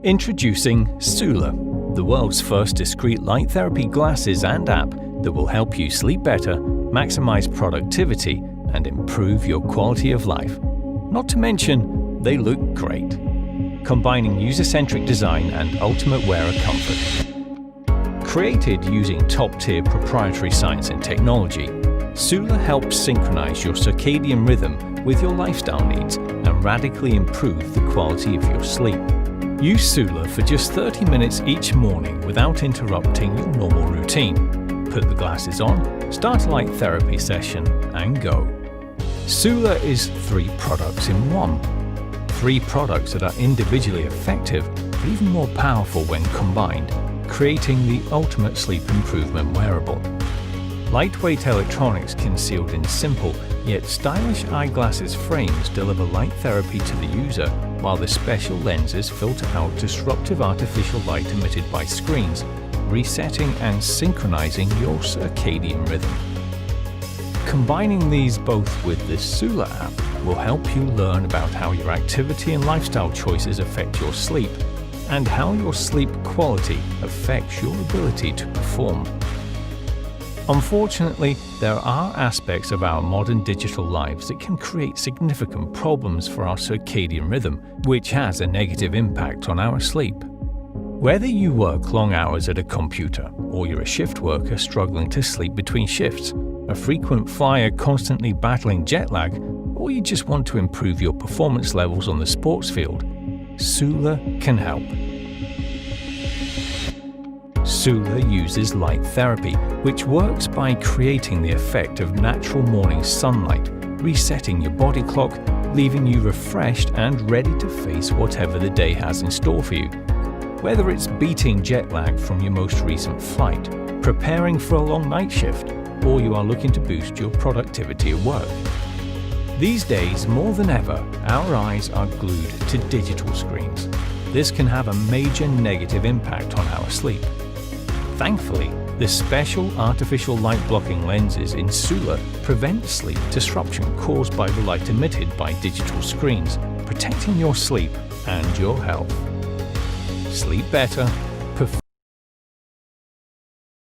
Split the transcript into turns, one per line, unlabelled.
Introducing SULA, the world's first discrete light therapy glasses and app that will help you sleep better, maximize productivity, and improve your quality of life. Not to mention, they look great, combining user-centric design and ultimate wearer comfort. Created using top-tier proprietary science and technology, SULA helps synchronize your circadian rhythm with your lifestyle needs and radically improve the quality of your sleep. Use SULA for just 30 minutes each morning without interrupting your normal routine. Put the glasses on, start a light therapy session, and go. SULA is 3 products in 1. 3 products that are individually effective, but even more powerful when combined, creating the ultimate sleep improvement wearable. Lightweight electronics concealed in simple yet stylish eyeglasses frames deliver light therapy to the user, while the special lenses filter out disruptive artificial light emitted by screens, resetting and synchronizing your circadian rhythm. Combining these both with the SULA app will help you learn about how your activity and lifestyle choices affect your sleep, and how your sleep quality affects your ability to perform. Unfortunately, there are aspects of our modern digital lives that can create significant problems for our circadian rhythm, which has a negative impact on our sleep. Whether you work long hours at a computer, or you're a shift worker struggling to sleep between shifts, a frequent flyer constantly battling jet lag, or you just want to improve your performance levels on the sports field, SULA can help. SULA uses light therapy, which works by creating the effect of natural morning sunlight, resetting your body clock, leaving you refreshed and ready to face whatever the day has in store for you. Whether it's beating jet lag from your most recent flight, preparing for a long night shift, or you are looking to boost your productivity at work. These days, more than ever, our eyes are glued to digital screens. This can have a major negative impact on our sleep. Thankfully, the special artificial light blocking lenses in SULA prevent sleep disruption caused by the light emitted by digital screens, protecting your sleep and your health. Sleep better,